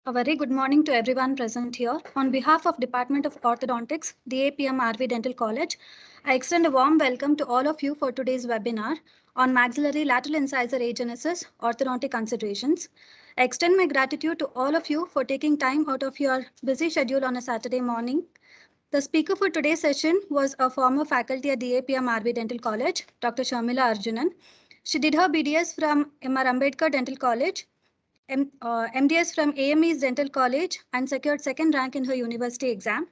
A very good morning to everyone present here. On behalf of Department of Orthodontics, DAPM RV Dental College, I extend a warm welcome to all of you for today's webinar on Maxillary Lateral Incisor Agenesis, Orthodontic Considerations. I extend my gratitude to all of you for taking time out of your busy schedule on a Saturday morning. The speaker for today's session was a former faculty at DAPM RV Dental College, Dr. Sharmila Arjunan. She did her BDS from M.R. Ambedkar Dental College, MDS from AME's Dental College, and secured second rank in her university exam.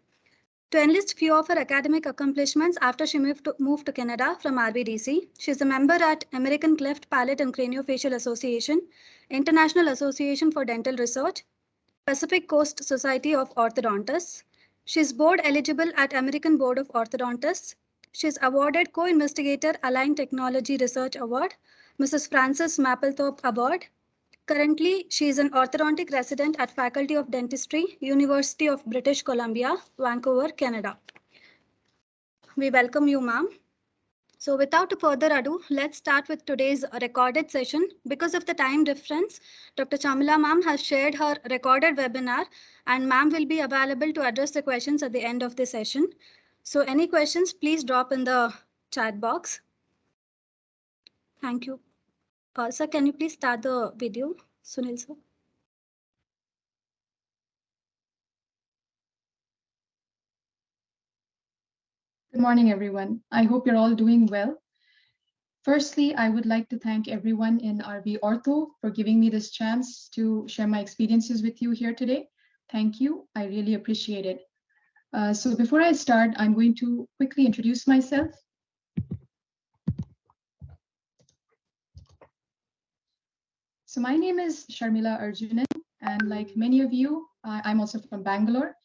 To enlist few of her academic accomplishments after she moved to Canada from RBDC, she is a member at American Cleft Palate and Craniofacial Association, International Association for Dental Research, Pacific Coast Society of Orthodontists. She is board eligible at American Board of Orthodontists. She is awarded Co-Investigator Aligned Technology Research Award, Mrs. Frances Mapplethorpe Award. Currently, she is an orthodontic resident at Faculty of Dentistry, University of British Columbia, Vancouver, Canada. We welcome you, ma'am. So without further ado, let's start with today's recorded session. Because of the time difference, Dr. Sharmila ma'am has shared her recorded webinar, and ma'am will be available to address the questions at the end of the session. So any questions, please drop in the chat box. Thank you. Sir, can you please start the video, Sunil sir? Good morning, everyone. I hope you're all doing well. Firstly, I would like to thank everyone in RV Ortho for giving me this chance to share my experiences with you here today. Thank you. I really appreciate it. So before I start, I'm going to quickly introduce myself. So my name is Sharmila Arjunan, and like many of you, I'm also from Bangalore.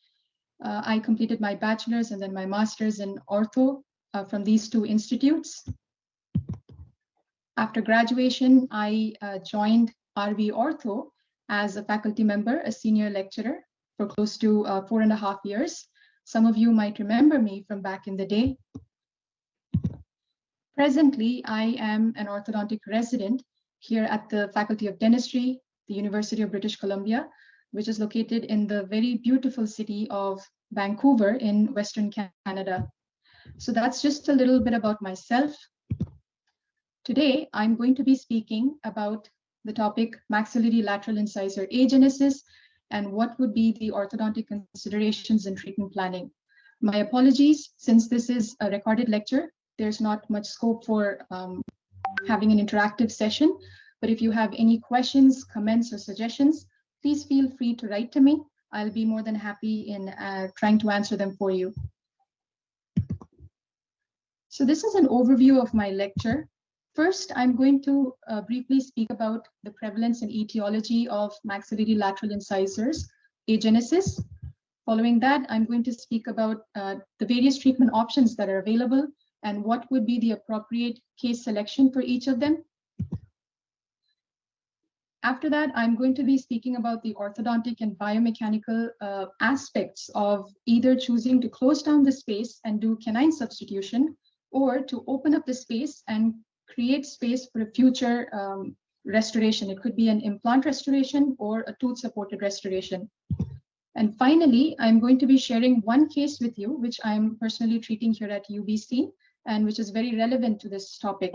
I completed my bachelor's and then my master's in ortho from these two institutes. After graduation, I joined RV Ortho as a faculty member, a senior lecturer for close to 4.5 years. Some of you might remember me from back in the day. Presently, I am an orthodontic resident here at the Faculty of Dentistry, the University of British Columbia, which is located in the very beautiful city of Vancouver in Western Canada. So that's just a little bit about myself. Today, I'm going to be speaking about the topic maxillary lateral incisor agenesis and what would be the orthodontic considerations in treatment planning. My apologies, since this is a recorded lecture, there's not much scope for having an interactive session, but if you have any questions, comments, or suggestions, please feel free to write to me. I'll be more than happy in trying to answer them for you. So this is an overview of my lecture. First, I'm going to briefly speak about the prevalence and etiology of maxillary lateral incisors agenesis. Following that, I'm going to speak about the various treatment options that are available and what would be the appropriate case selection for each of them. After that, I'm going to be speaking about the orthodontic and biomechanical aspects of either choosing to close down the space and do canine substitution, or to open up the space and create space for a future restoration. It could be an implant restoration or a tooth-supported restoration. And finally, I'm going to be sharing one case with you, which I'm personally treating here at UBC, and which is very relevant to this topic.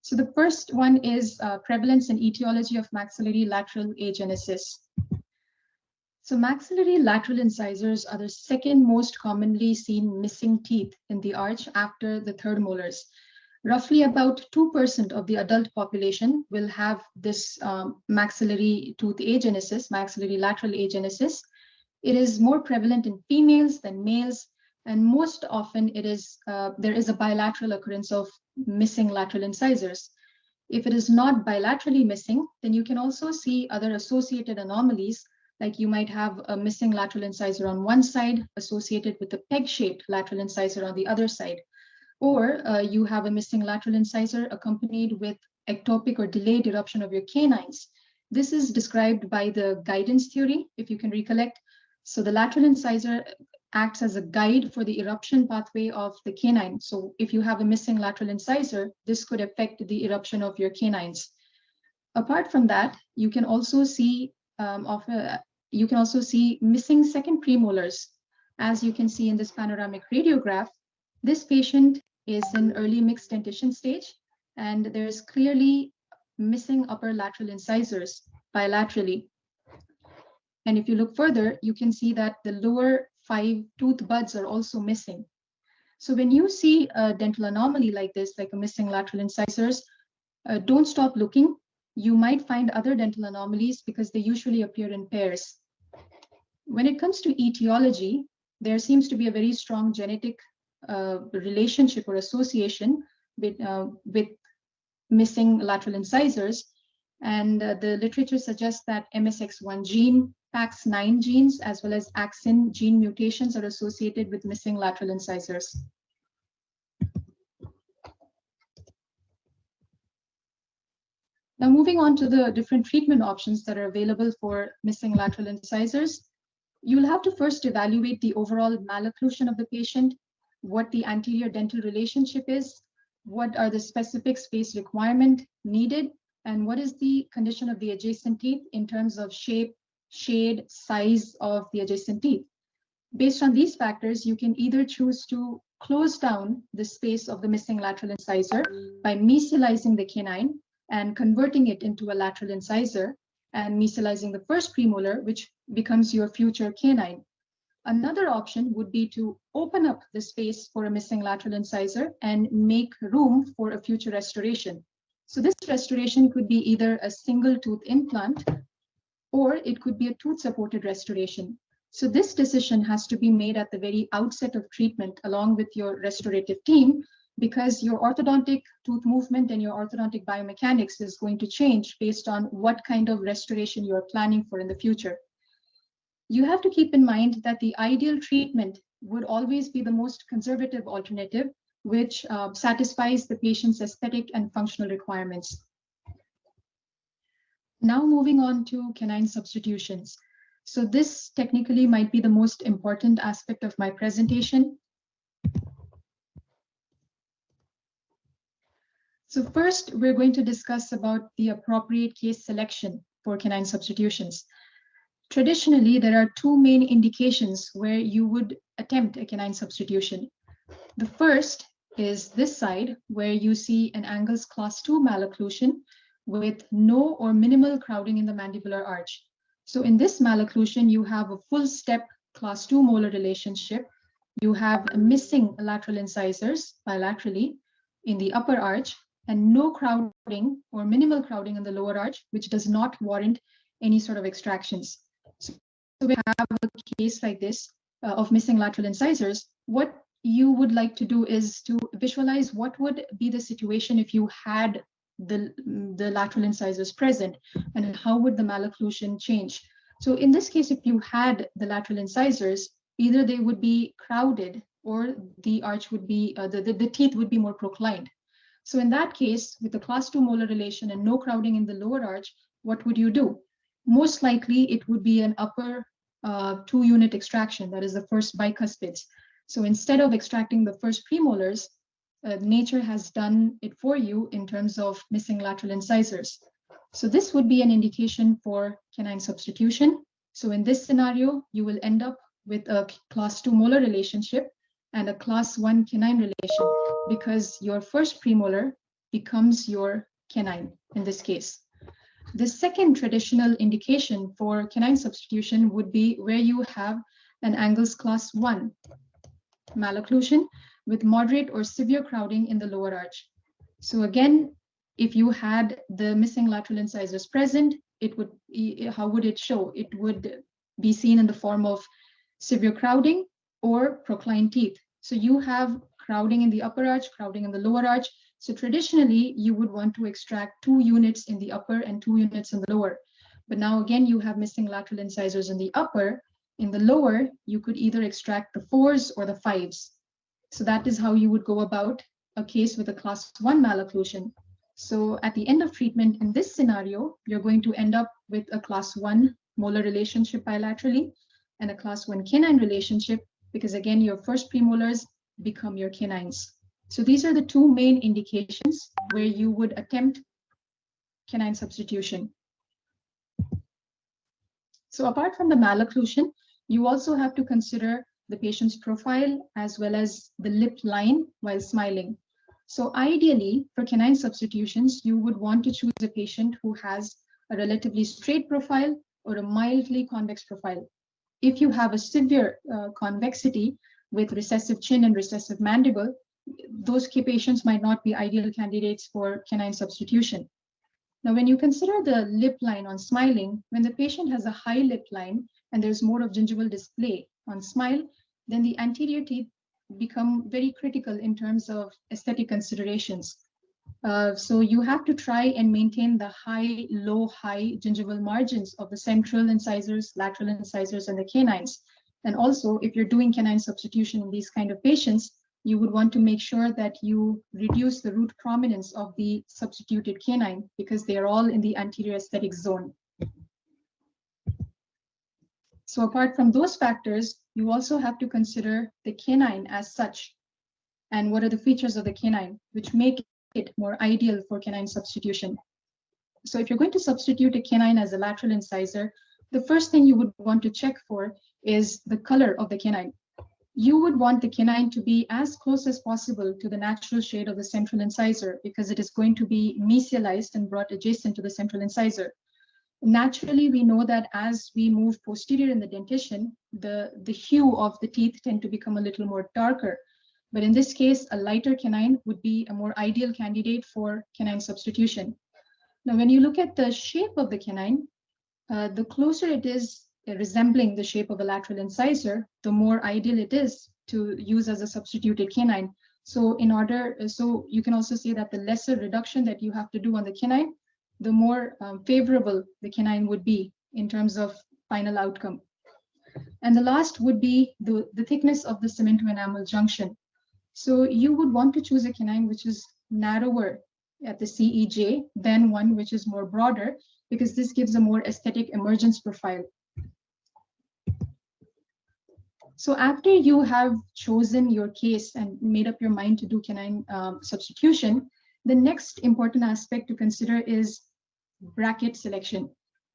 So the first one is prevalence and etiology of maxillary lateral agenesis. So maxillary lateral incisors are the second most commonly seen missing teeth in the arch after the third molars. Roughly about 2% of the adult population will have this maxillary tooth agenesis, maxillary lateral agenesis. It is more prevalent in females than males, and most often it is there is a bilateral occurrence of missing lateral incisors. If it is not bilaterally missing, then you can also see other associated anomalies, like you might have a missing lateral incisor on one side associated with a peg-shaped lateral incisor on the other side. Or you have a missing lateral incisor accompanied with ectopic or delayed eruption of your canines. This is described by the guidance theory, if you can recollect. So the lateral incisor acts as a guide for the eruption pathway of the canine. So if you have a missing lateral incisor, this could affect the eruption of your canines. Apart from that, you can also see missing second premolars. As you can see in this panoramic radiograph, this patient is in early mixed dentition stage, and there's clearly missing upper lateral incisors bilaterally. And if you look further, you can see that the lower 5 tooth buds are also missing. So when you see a dental anomaly like this, like a missing lateral incisors, don't stop looking. You might find other dental anomalies because they usually appear in pairs. When it comes to etiology, there seems to be a very strong genetic relationship or association with missing lateral incisors. And the literature suggests that MSX1 gene, PAX9 genes, as well as axin gene mutations are associated with missing lateral incisors. Now, moving on to the different treatment options that are available for missing lateral incisors, you'll have to first evaluate the overall malocclusion of the patient, what the anterior dental relationship is, what are the specific space requirement needed, and what is the condition of the adjacent teeth in terms of shape, shade, size of the adjacent teeth. Based on these factors, you can either choose to close down the space of the missing lateral incisor by mesializing the canine and converting it into a lateral incisor and mesializing the first premolar, which becomes your future canine. Another option would be to open up the space for a missing lateral incisor and make room for a future restoration. So this restoration could be either a single tooth implant or it could be a tooth-supported restoration. So this decision has to be made at the very outset of treatment along with your restorative team, because your orthodontic tooth movement and your orthodontic biomechanics is going to change based on what kind of restoration you are planning for in the future. You have to keep in mind that the ideal treatment would always be the most conservative alternative, which satisfies the patient's aesthetic and functional requirements. Now moving on to canine substitutions. So this technically might be the most important aspect of my presentation. So first, we're going to discuss about the appropriate case selection for canine substitutions. Traditionally, there are two main indications where you would attempt a canine substitution. The first is this side, where you see an Angles class 2 malocclusion with no or minimal crowding in the mandibular arch. So in this malocclusion, you have a full step class 2 molar relationship. You have missing lateral incisors bilaterally in the upper arch, and no crowding or minimal crowding in the lower arch, which does not warrant any sort of extractions. So we have a case like this of missing lateral incisors. What you would like to do is to visualize what would be the situation if you had the lateral incisors present, and how would the malocclusion change. So in this case, if you had the lateral incisors, either they would be crowded or the arch would be, the teeth would be more proclined. So in that case, with the class 2 molar relation and no crowding in the lower arch, what would you do? Most likely, it would be an upper 2-unit extraction, that is the first bicuspids. So instead of extracting the first premolars, nature has done it for you in terms of missing lateral incisors. So this would be an indication for canine substitution. So in this scenario, you will end up with a class 2 molar relationship and a class 1 canine relation, because your first premolar becomes your canine in this case. The second traditional indication for canine substitution would be where you have an Angles class 1 malocclusion with moderate or severe crowding in the lower arch. So again, if you had the missing lateral incisors present, it would, how would it show? It would be seen in the form of severe crowding or proclined teeth. So you have crowding in the upper arch, crowding in the lower arch. So traditionally, you would want to extract 2 units in the upper and 2 units in the lower. But now again, you have missing lateral incisors in the upper. In the lower, you could either extract the 4s or the 5s. So that is how you would go about a case with a class 1 malocclusion. So at the end of treatment in this scenario, you're going to end up with a class 1 molar relationship bilaterally and a class 1 canine relationship, because again, your first premolars become your canines. So these are the two main indications where you would attempt canine substitution. So apart from the malocclusion, you also have to consider the patient's profile as well as the lip line while smiling. So ideally, for canine substitutions, you would want to choose a patient who has a relatively straight profile or a mildly convex profile. If you have a severe convexity with recessive chin and recessive mandible, those patients might not be ideal candidates for canine substitution. Now, when you consider the lip line on smiling, when the patient has a high lip line and there's more of gingival display on smile, then the anterior teeth become very critical in terms of aesthetic considerations. So you have to try and maintain the high, low, high gingival margins of the central incisors, lateral incisors, and the canines. And also, if you're doing canine substitution in these kind of patients, you would want to make sure that you reduce the root prominence of the substituted canine because they are all in the anterior aesthetic zone. So apart from those factors, you also have to consider the canine as such and what are the features of the canine which make it more ideal for canine substitution. So if you're going to substitute a canine as a lateral incisor, the first thing you would want to check for is the color of the canine. You would want the canine to be as close as possible to the natural shade of the central incisor because it is going to be mesialized and brought adjacent to the central incisor. Naturally, we know that as we move posterior in the dentition, the hue of the teeth tend to become a little more darker. But in this case, a lighter canine would be a more ideal candidate for canine substitution. Now, when you look at the shape of the canine, the closer it is resembling the shape of a lateral incisor, the more ideal it is to use as a substituted canine. So you can also say that the lesser reduction that you have to do on the canine, the more favorable the canine would be in terms of final outcome. And the last would be the thickness of the cemento-enamel junction. So you would want to choose a canine which is narrower at the CEJ than one which is more broader, because this gives a more aesthetic emergence profile. So after you have chosen your case and made up your mind to do canine substitution, the next important aspect to consider is bracket selection.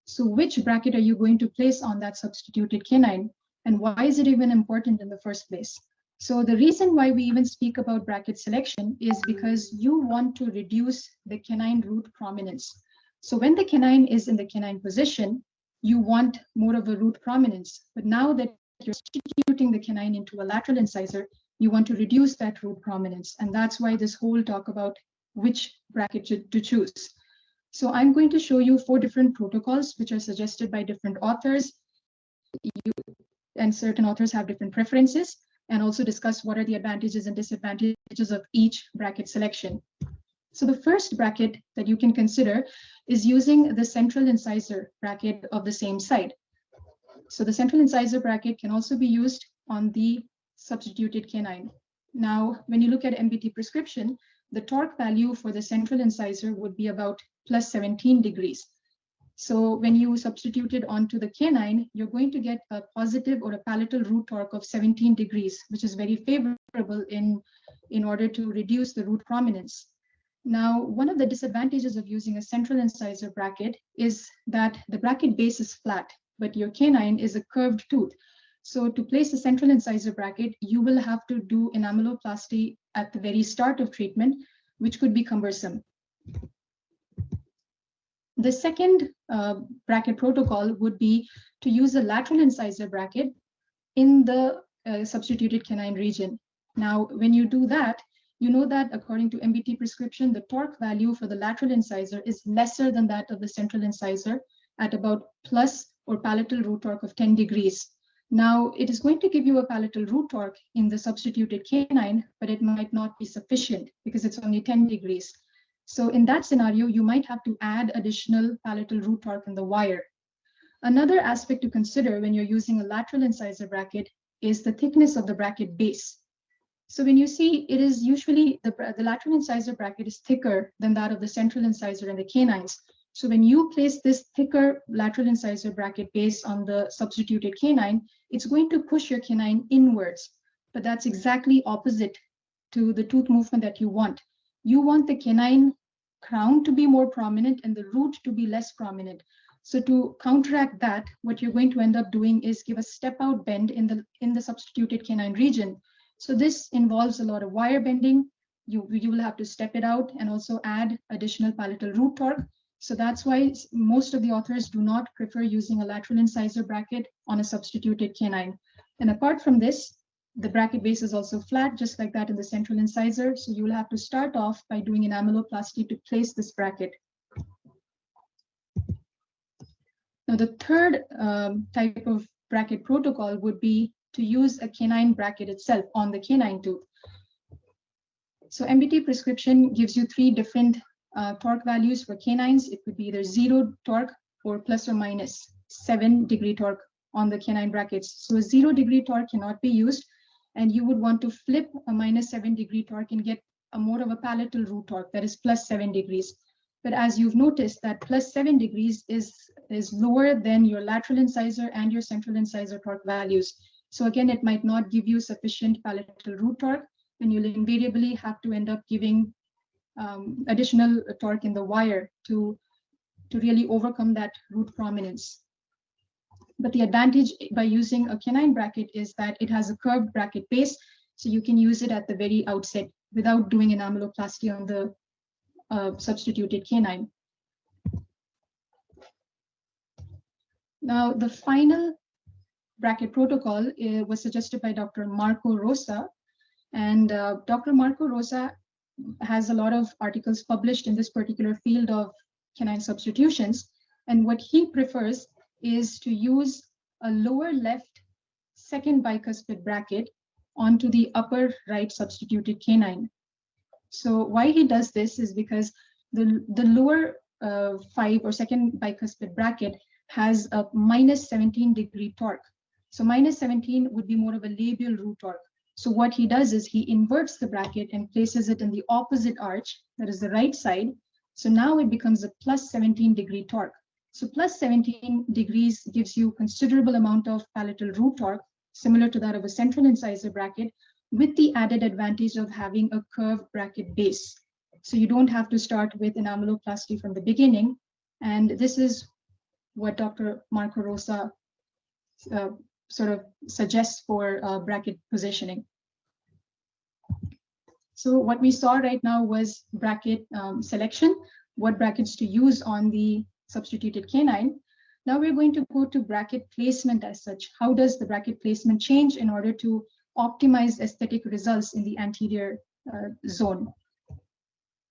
So which bracket are you going to place on that substituted canine, and why is it even important in the first place? So the reason why we even speak about bracket selection is because you want to reduce the canine root prominence. So when the canine is in the canine position, you want more of a root prominence. But now that you're substituting the canine into a lateral incisor, you want to reduce that root prominence. And that's why this whole talk about which bracket to choose. So I'm going to show you 4 different protocols which are suggested by different authors. And certain authors have different preferences, and also discuss what are the advantages and disadvantages of each bracket selection. So the first bracket that you can consider is using the central incisor bracket of the same side. So the central incisor bracket can also be used on the substituted canine. Now, when you look at MBT prescription, the torque value for the central incisor would be about plus 17 degrees. So when you substitute it onto the canine, you're going to get a positive or a palatal root torque of 17 degrees, which is very favorable in order to reduce the root prominence. Now, one of the disadvantages of using a central incisor bracket is that the bracket base is flat, but your canine is a curved tooth. So to place a central incisor bracket, you will have to do enameloplasty at the very start of treatment, which could be cumbersome. The second bracket protocol would be to use a lateral incisor bracket in the substituted canine region. Now, when you do that, you know that according to MBT prescription, the torque value for the lateral incisor is lesser than that of the central incisor at about plus or palatal root torque of 10 degrees. Now, it is going to give you a palatal root torque in the substituted canine, but it might not be sufficient because it's only 10 degrees. So in that scenario, you might have to add additional palatal root torque in the wire. Another aspect to consider when you're using a lateral incisor bracket is the thickness of the bracket base. So when you see, it is usually the lateral incisor bracket is thicker than that of the central incisor and the canines. So when you place this thicker lateral incisor bracket base on the substituted canine, it's going to push your canine inwards. But that's exactly opposite to the tooth movement that you want. You want the canine crown to be more prominent and the root to be less prominent. So to counteract that, what you're going to end up doing is give a step out bend in the substituted canine region. So this involves a lot of wire bending. You will have to step it out and also add additional palatal root torque. So that's why most of the authors do not prefer using a lateral incisor bracket on a substituted canine. And apart from this, the bracket base is also flat, just like that in the central incisor. So you will have to start off by doing enamelloplasty to place this bracket. Now, the third type of bracket protocol would be to use a canine bracket itself on the canine tooth. So MBT prescription gives you three different torque values for canines. It could be either 0 torque or plus or minus 7-degree torque on the canine brackets. So a 0-degree torque cannot be used, and you would want to flip a minus 7-degree torque and get a more of a palatal root torque that is plus 7 degrees. But as you've noticed, that plus 7 degrees is lower than your lateral incisor and your central incisor torque values. So again, it might not give you sufficient palatal root torque, and you'll invariably have to end up giving additional torque in the wire to really overcome that root prominence. But the advantage by using a canine bracket is that it has a curved bracket base, so you can use it at the very outset without doing enamelloplasty on the substituted canine. Now, the final bracket protocol was suggested by Dr. Marco Rosa, and Dr. Marco Rosa has a lot of articles published in this particular field of canine substitutions, and what he prefers is to use a lower left second bicuspid bracket onto the upper right substituted canine. So why he does this is because the lower 5 or second bicuspid bracket has a minus 17-degree torque. So minus 17 would be more of a labial root torque. So what he does is he inverts the bracket and places it in the opposite arch, that is the right side. So now it becomes a plus 17-degree torque. So plus 17 degrees gives you considerable amount of palatal root torque, similar to that of a central incisor bracket, with the added advantage of having a curved bracket base. So you don't have to start with enamelloplasty from the beginning. And this is what Dr. Marco Rosa sort of suggests for bracket positioning. So what we saw right now was bracket selection, what brackets to use on the substituted canine. Now we're going to go to bracket placement as such. How does the bracket placement change in order to optimize aesthetic results in the anterior zone?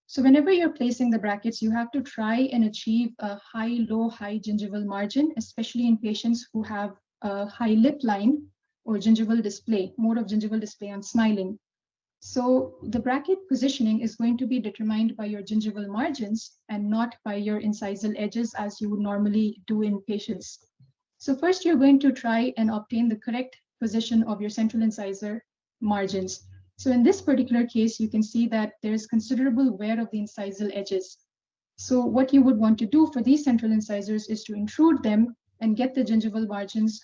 So whenever you're placing the brackets, you have to try and achieve a high-low, high gingival margin, especially in patients who have a high lip line or gingival display, more of gingival display on smiling. So the bracket positioning is going to be determined by your gingival margins and not by your incisal edges as you would normally do in patients. So first you're going to try and obtain the correct position of your central incisor margins. So in this particular case, you can see that there's considerable wear of the incisal edges. So what you would want to do for these central incisors is to intrude them and get the gingival margins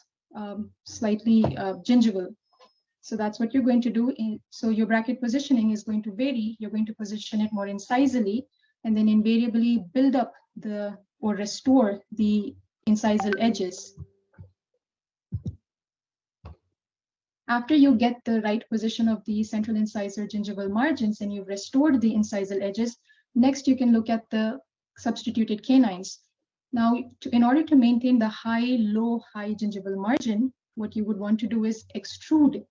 slightly gingival. So that's what you're going to do. So your bracket positioning is going to vary. You're going to position it more incisally and then invariably build up or restore the incisal edges. After you get the right position of the central incisor gingival margins and you've restored the incisal edges, next you can look at the substituted canines. Now, in order to maintain the high-low, high gingival margin, what you would want to do is extrude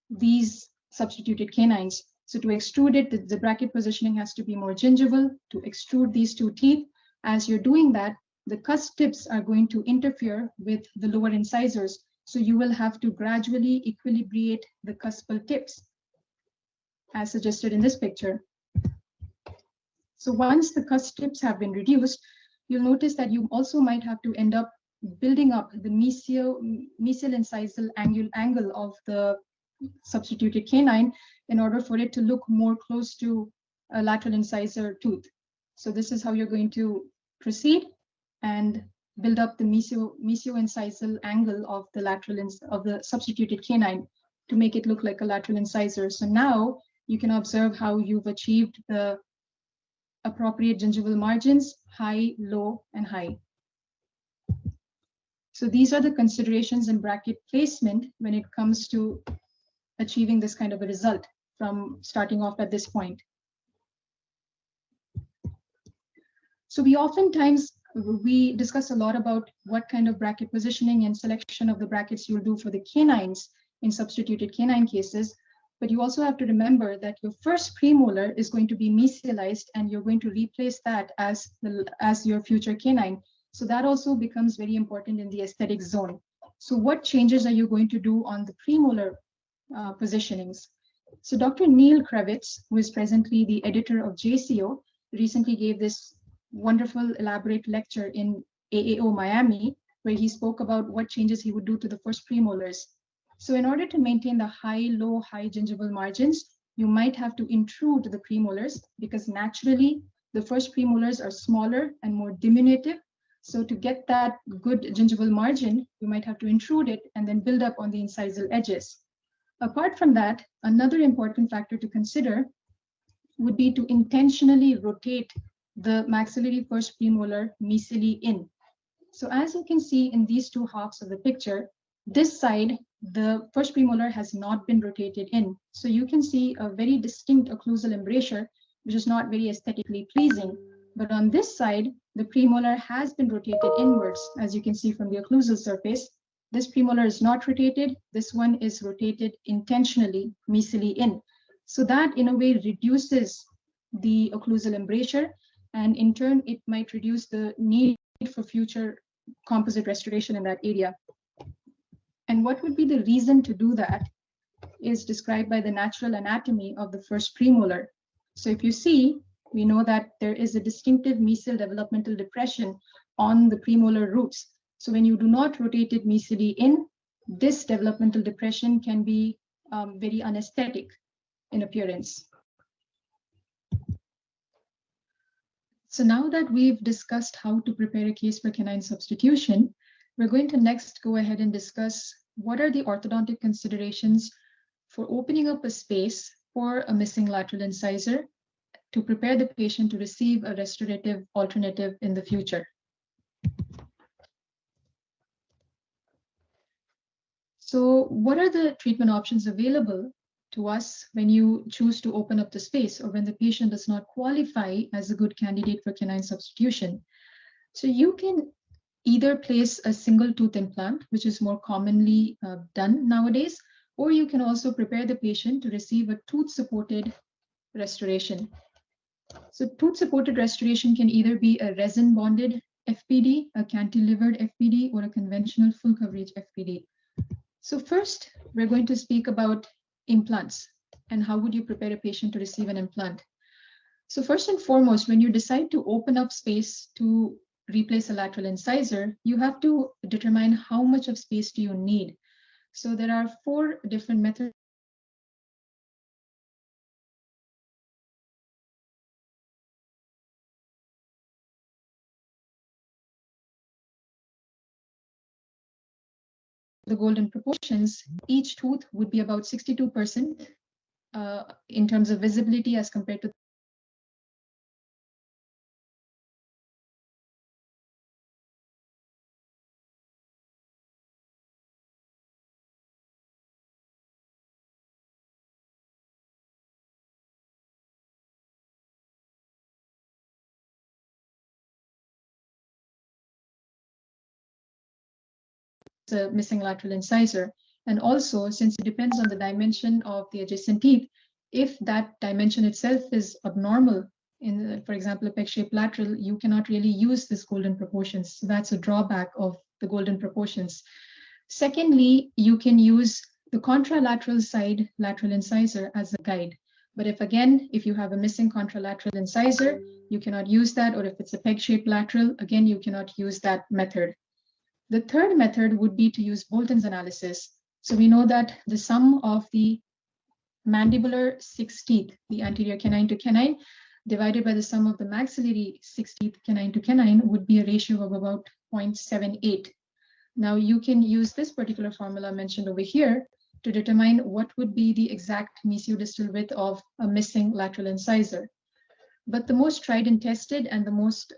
these substituted canines. So to extrude it, the bracket positioning has to be more gingival. To extrude these two teeth, as you're doing that, the cusp tips are going to interfere with the lower incisors. So you will have to gradually equilibrate the cuspal tips, as suggested in this picture. So once the cusp tips have been reduced, you'll notice that you also might have to end up building up the mesial incisal angle of the substituted canine in order for it to look more close to a lateral incisor tooth. So this is how you're going to proceed and build up the mesio-incisal angle of the substituted canine to make it look like a lateral incisor. So now you can observe how you've achieved a appropriate gingival margins, high, low, and high. So these are the considerations in bracket placement when it comes to achieving this kind of a result from starting off at this point. So we discuss a lot about what kind of bracket positioning and selection of the brackets you'll do for the canines in substituted canine cases. But you also have to remember that your first premolar is going to be mesialized and you're going to replace that as your future canine. So that also becomes very important in the aesthetic zone. So what changes are you going to do on the premolar positionings? So Dr. Neil Kravitz, who is presently the editor of JCO, recently gave this wonderful elaborate lecture in AAO Miami, where he spoke about what changes he would do to the first premolars. So in order to maintain the high, low, high gingival margins, you might have to intrude the premolars because naturally the first premolars are smaller and more diminutive. So to get that good gingival margin, you might have to intrude it and then build up on the incisal edges. Apart from that, another important factor to consider would be to intentionally rotate the maxillary first premolar mesially in. So as you can see in these two halves of the picture, this side, the first premolar has not been rotated in. So you can see a very distinct occlusal embrasure, which is not very aesthetically pleasing. But on this side, the premolar has been rotated inwards, as you can see from the occlusal surface. This premolar is not rotated. This one is rotated intentionally, mesially in. So that in a way reduces the occlusal embrasure, and in turn, it might reduce the need for future composite restoration in that area. And what would be the reason to do that is described by the natural anatomy of the first premolar. So if you see, we know that there is a distinctive mesial developmental depression on the premolar roots. So when you do not rotate it mesially in, this developmental depression can be very unaesthetic in appearance. So now that we've discussed how to prepare a case for canine substitution, we're going to next go ahead and discuss what are the orthodontic considerations for opening up a space for a missing lateral incisor to prepare the patient to receive a restorative alternative in the future. So what are the treatment options available to us when you choose to open up the space or when the patient does not qualify as a good candidate for canine substitution? So you can either place a single tooth implant, which is more commonly done nowadays, or you can also prepare the patient to receive a tooth-supported restoration. So tooth-supported restoration can either be a resin-bonded FPD, a cantilevered FPD, or a conventional full coverage FPD. So first, we're going to speak about implants and how would you prepare a patient to receive an implant. So first and foremost, when you decide to open up space to replace a lateral incisor, you have to determine how much of space do you need. So there are 4 different methods. The golden proportions, each tooth would be about 62% in terms of visibility as compared to the missing lateral incisor. And also, since it depends on the dimension of the adjacent teeth, if that dimension itself is abnormal, in, for example, a peg-shaped lateral, you cannot really use this golden proportions. So that's a drawback of the golden proportions. Secondly, you can use the contralateral side lateral incisor as a guide. But if you have a missing contralateral incisor, you cannot use that, or if it's a peg-shaped lateral, again, you cannot use that method. The third method would be to use Bolton's analysis. So we know that the sum of the mandibular 6 teeth, the anterior canine to canine, divided by the sum of the maxillary 6 teeth canine to canine would be a ratio of about 0.78. Now you can use this particular formula mentioned over here to determine what would be the exact mesiodistal width of a missing lateral incisor. But the most tried and tested and the most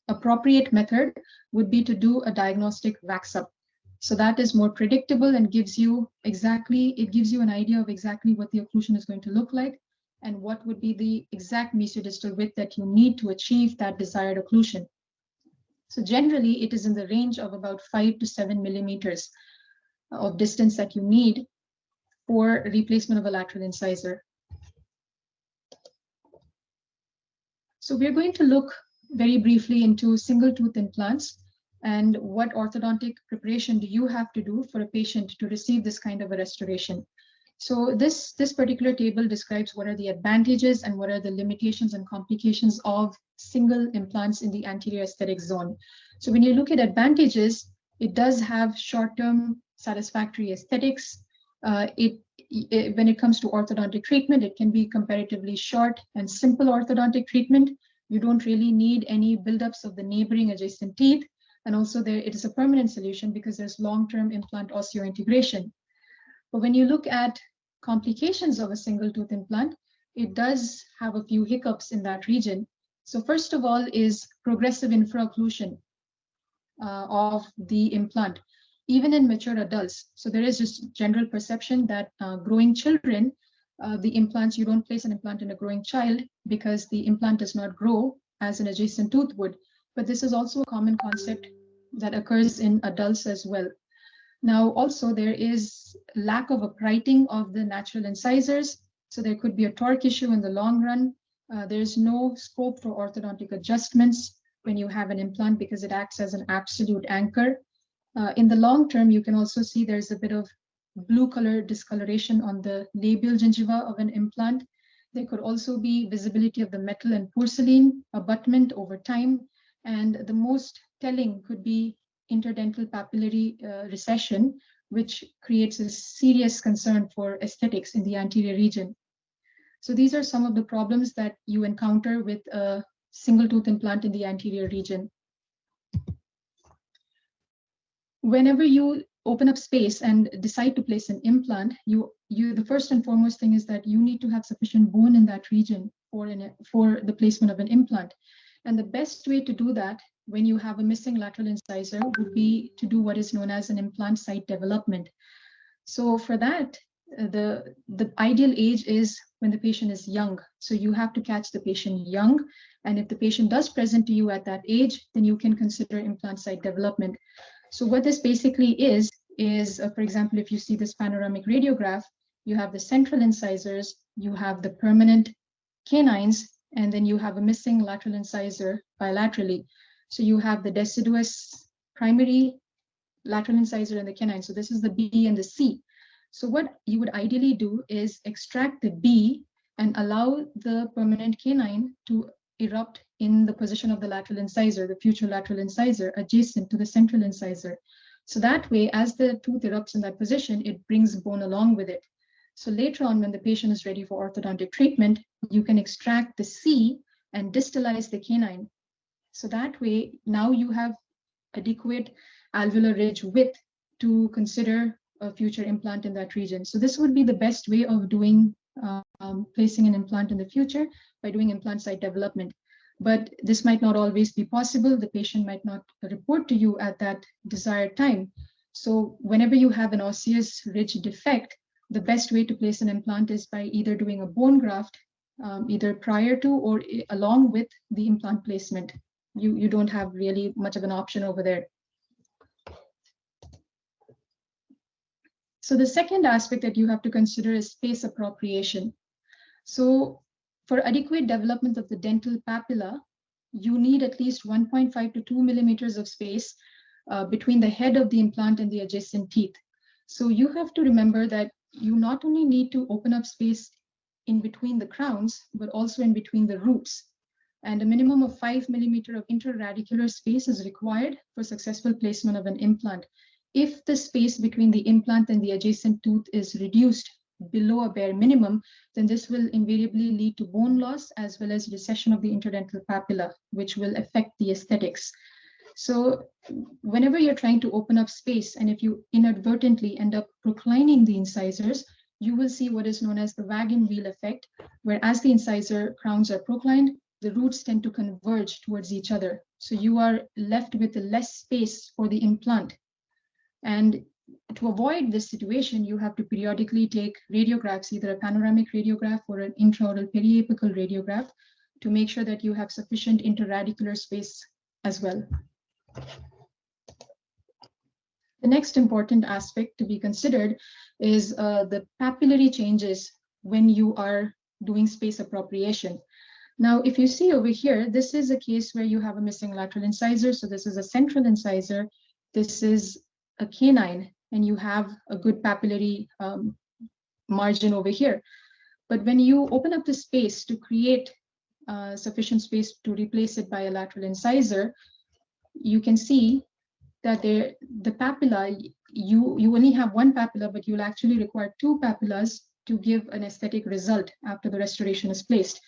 appropriate method would be to do a diagnostic wax-up. So that is more predictable and gives you an idea of exactly what the occlusion is going to look like and what would be the exact mesiodistal width that you need to achieve that desired occlusion. So generally, it is in the range of about 5 to 7 millimeters of distance that you need for replacement of a lateral incisor. So we're going to look very briefly into single tooth implants and what orthodontic preparation do you have to do for a patient to receive this kind of a restoration. So this particular table describes what are the advantages and what are the limitations and complications of single implants in the anterior aesthetic zone. So when you look at advantages, it does have short-term satisfactory aesthetics. When it comes to orthodontic treatment, it can be comparatively short and simple orthodontic treatment. You don't really need any buildups of the neighboring adjacent teeth. And also it is a permanent solution because there's long-term implant osseointegration. But when you look at complications of a single tooth implant, it does have a few hiccups in that region. So first of all is progressive infraocclusion of the implant, even in mature adults. So there is just general perception that growing children, you don't place an implant in a growing child because the implant does not grow as an adjacent tooth would. But this is also a common concept that occurs in adults as well. Now, also there is lack of uprighting of the natural incisors. So there could be a torque issue in the long run. There's no scope for orthodontic adjustments when you have an implant because it acts as an absolute anchor. In the long term, you can also see there's a bit of blue color discoloration on the labial gingiva of an implant. There could also be visibility of the metal and porcelain abutment over time. And the most telling could be interdental papillary recession, which creates a serious concern for aesthetics in the anterior region. So these are some of the problems that you encounter with a single tooth implant in the anterior region. Whenever you open up space and decide to place an implant, the first and foremost thing is that you need to have sufficient bone in that region for the placement of an implant. And the best way to do that when you have a missing lateral incisor would be to do what is known as an implant site development. So for that, the ideal age is when the patient is young. So you have to catch the patient young. And if the patient does present to you at that age, then you can consider implant site development. So what this basically is for example, if you see this panoramic radiograph, you have the central incisors, you have the permanent canines, and then you have a missing lateral incisor bilaterally. So you have the deciduous primary lateral incisor and the canine. So this is the B and the C. So what you would ideally do is extract the B and allow the permanent canine to erupt in the position of the lateral incisor, the future lateral incisor, adjacent to the central incisor. So that way, as the tooth erupts in that position, it brings bone along with it. So later on, when the patient is ready for orthodontic treatment, you can extract the C and distalize the canine. So that way, now you have adequate alveolar ridge width to consider a future implant in that region. So this would be the best way of doing placing an implant in the future by doing implant site development. But this might not always be possible. The patient might not report to you at that desired time. So whenever you have an osseous ridge defect, the best way to place an implant is by either doing a bone graft, either prior to or along with the implant placement. You don't have really much of an option over there. So the second aspect that you have to consider is space appropriation. So for adequate development of the dental papilla, you need at least 1.5 to 2 millimeters of space between the head of the implant and the adjacent teeth. So you have to remember that you not only need to open up space in between the crowns, but also in between the roots. And a minimum of 5 millimeters of interradicular space is required for successful placement of an implant. If the space between the implant and the adjacent tooth is reduced below a bare minimum, then this will invariably lead to bone loss as well as recession of the interdental papilla, which will affect the aesthetics. So whenever you're trying to open up space, and if you inadvertently end up proclining the incisors, you will see what is known as the wagon wheel effect, where as the incisor crowns are proclined, the roots tend to converge towards each other. So you are left with less space for the implant. And to avoid this situation, you have to periodically take radiographs, either a panoramic radiograph or an intraoral periapical radiograph, to make sure that you have sufficient interradicular space as well. The next important aspect to be considered is the papillary changes when you are doing space appropriation. Now, if you see over here, this is a case where you have a missing lateral incisor. So this is a central incisor. This is a canine, and you have a good papillary margin over here. But when you open up the space to create sufficient space to replace it by a lateral incisor, you can see that the papilla, you only have one papilla, but you'll actually require two papillas to give an aesthetic result after the restoration is placed.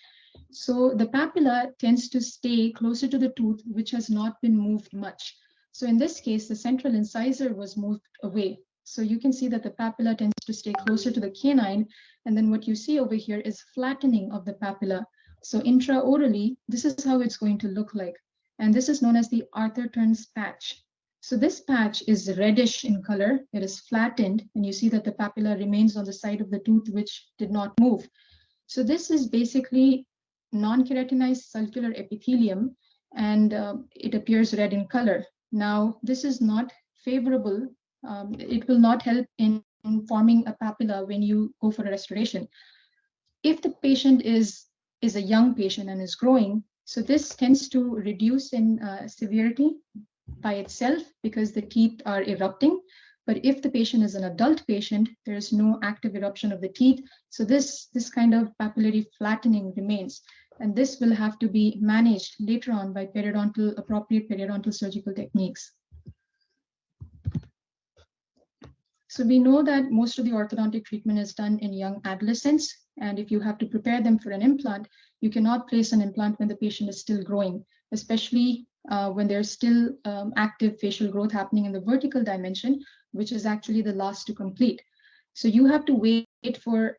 So the papilla tends to stay closer to the tooth, which has not been moved much. So in this case, the central incisor was moved away. So you can see that the papilla tends to stay closer to the canine. And then what you see over here is flattening of the papilla. So intraorally, this is how it's going to look like. And this is known as the Arthur Turns patch. So this patch is reddish in color. It is flattened, and you see that the papilla remains on the side of the tooth, which did not move. So this is basically non-keratinized sulcular epithelium, and it appears red in color. Now, this is not favorable. It will not help in forming a papilla when you go for a restoration. If the patient is a young patient and is growing, so this tends to reduce in severity by itself because the teeth are erupting. But if the patient is an adult patient, there is no active eruption of the teeth. So this kind of papillary flattening remains. And this will have to be managed later on by appropriate periodontal surgical techniques. So we know that most of the orthodontic treatment is done in young adolescents. And if you have to prepare them for an implant, you cannot place an implant when the patient is still growing, especially when there's still active facial growth happening in the vertical dimension, which is actually the last to complete. So you have to wait for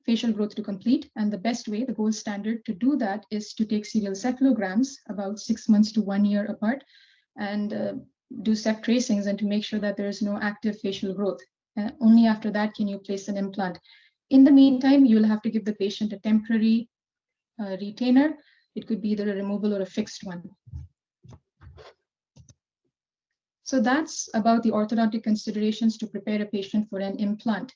facial growth to complete. And the best way, the gold standard to do that, is to take serial cephalograms about 6 months to 1 year apart and do ceph tracings, and to make sure that there is no active facial growth. And only after that can you place an implant. In the meantime, you'll have to give the patient a temporary retainer. It could be either a removable or a fixed one. So that's about the orthodontic considerations to prepare a patient for an implant.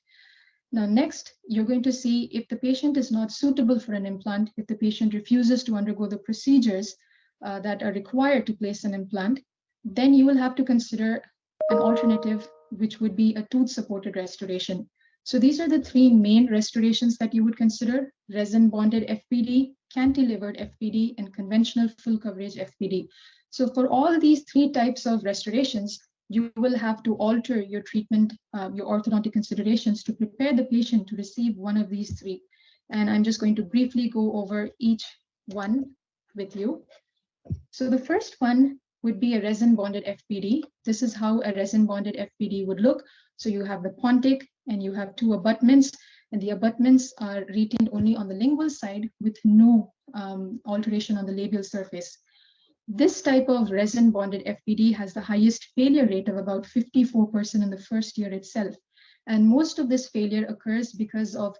Now, next, you're going to see if the patient is not suitable for an implant, if the patient refuses to undergo the procedures that are required to place an implant, then you will have to consider an alternative, which would be a tooth-supported restoration. So these are the three main restorations that you would consider: resin-bonded FPD, cantilevered FPD, and conventional full coverage FPD. So for all these three types of restorations, you will have to alter your treatment, your orthodontic considerations to prepare the patient to receive one of these three. And I'm just going to briefly go over each one with you. So the first one would be a resin-bonded FPD. This is how a resin-bonded FPD would look. So you have the pontic and you have two abutments, and the abutments are retained only on the lingual side with no alteration on the labial surface. This type of resin-bonded FPD has the highest failure rate of about 54% in the first year itself. And most of this failure occurs because of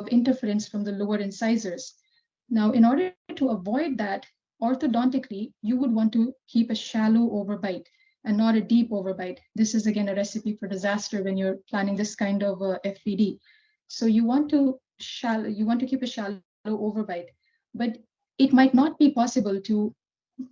interference from the lower incisors. Now, in order to avoid that, orthodontically, you would want to keep a shallow overbite and not a deep overbite. This is, again, a recipe for disaster when you're planning this kind of FPD. So you want to keep a shallow overbite, but it might not be possible to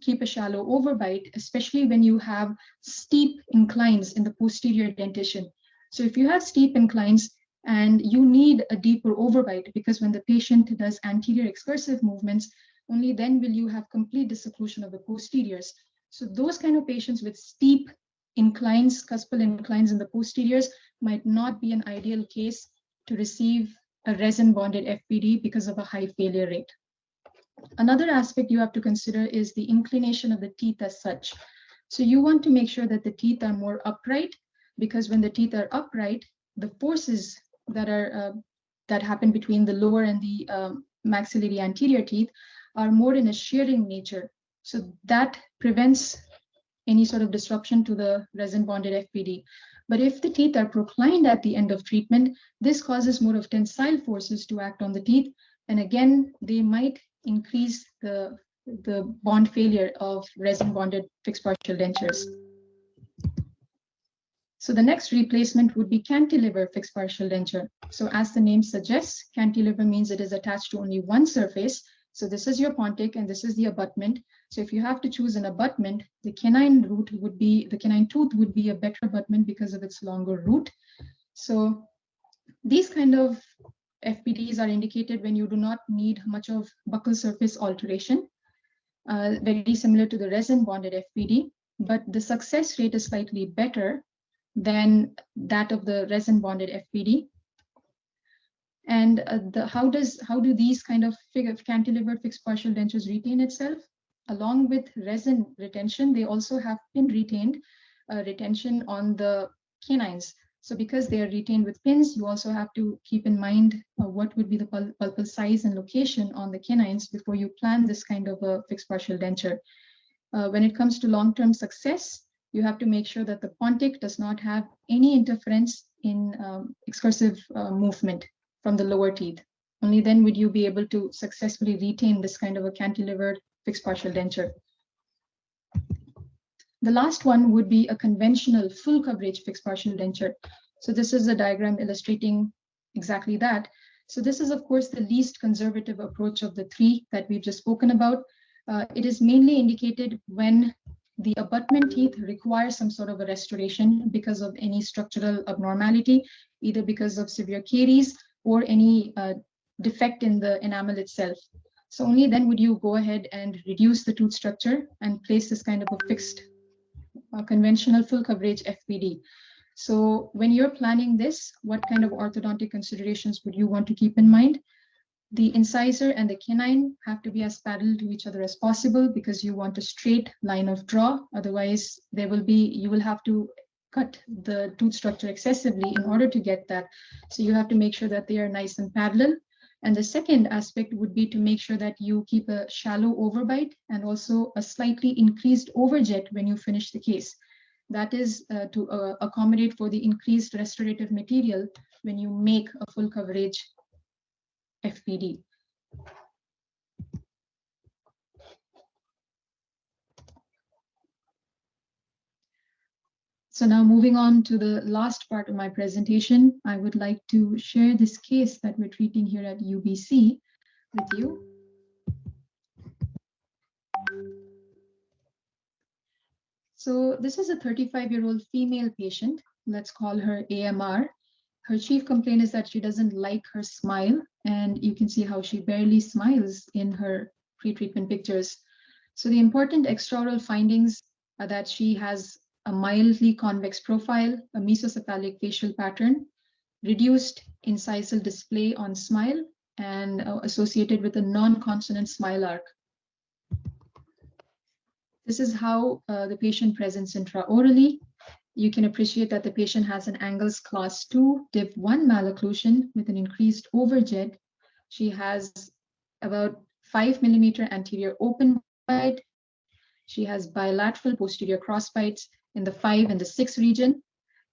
keep a shallow overbite, especially when you have steep inclines in the posterior dentition. So if you have steep inclines and you need a deeper overbite, because when the patient does anterior excursive movements, only then will you have complete disocclusion of the posteriors. So those kind of patients with steep inclines, cuspal inclines in the posteriors, might not be an ideal case to receive a resin-bonded FPD because of a high failure rate. Another aspect you have to consider is the inclination of the teeth as such. So you want to make sure that the teeth are more upright, because when the teeth are upright, the forces that happen between the lower and the maxillary anterior teeth are more in a shearing nature. So that prevents any sort of disruption to the resin-bonded FPD. But if the teeth are proclined at the end of treatment, this causes more of tensile forces to act on the teeth. And again, they might increase the bond failure of resin-bonded fixed partial dentures. So the next replacement would be cantilever fixed partial denture. So as the name suggests, cantilever means it is attached to only one surface. So this is your pontic and this is the abutment. So if you have to choose an abutment, the canine tooth would be a better abutment because of its longer root. So these kind of FPDs are indicated when you do not need much of buccal surface alteration, very similar to the resin bonded FPD, but the success rate is slightly better than that of the resin bonded FPD. And how do these kind of cantilever fixed partial dentures retain itself? Along with resin retention, they also have pin retained retention on the canines. So because they are retained with pins, you also have to keep in mind what would be the pulpal size and location on the canines before you plan this kind of a fixed partial denture. When it comes to long-term success, you have to make sure that the pontic does not have any interference in excursive movement from the lower teeth. Only then would you be able to successfully retain this kind of a cantilevered fixed partial denture. The last one would be a conventional full coverage fixed partial denture. So this is a diagram illustrating exactly that. So this is, of course, the least conservative approach of the three that we've just spoken about. It is mainly indicated when the abutment teeth require some sort of a restoration because of any structural abnormality, either because of severe caries or any defect in the enamel itself. So only then would you go ahead and reduce the tooth structure and place this kind of a fixed conventional full coverage FPD. So when you're planning this, what kind of orthodontic considerations would you want to keep in mind? The incisor and the canine have to be as parallel to each other as possible because you want a straight line of draw. Otherwise, you will have to cut the tooth structure excessively in order to get that. So you have to make sure that they are nice and parallel. And the second aspect would be to make sure that you keep a shallow overbite and also a slightly increased overjet when you finish the case. That is to accommodate for the increased restorative material when you make a full coverage FPD. So now moving on to the last part of my presentation, I would like to share this case that we're treating here at UBC with you. So this is a 35-year-old female patient. Let's call her AMR. Her chief complaint is that she doesn't like her smile, and you can see how she barely smiles in her pre-treatment pictures. So the important extraoral findings are that she has a mildly convex profile, a mesocephalic facial pattern, reduced incisal display on smile, and associated with a non-consonant smile arc. This is how the patient presents intraorally. You can appreciate that the patient has an Angles class 2 Div 1 malocclusion with an increased overjet. She has about 5 millimeter anterior open bite. She has bilateral posterior cross bites in the 5 and the 6 region.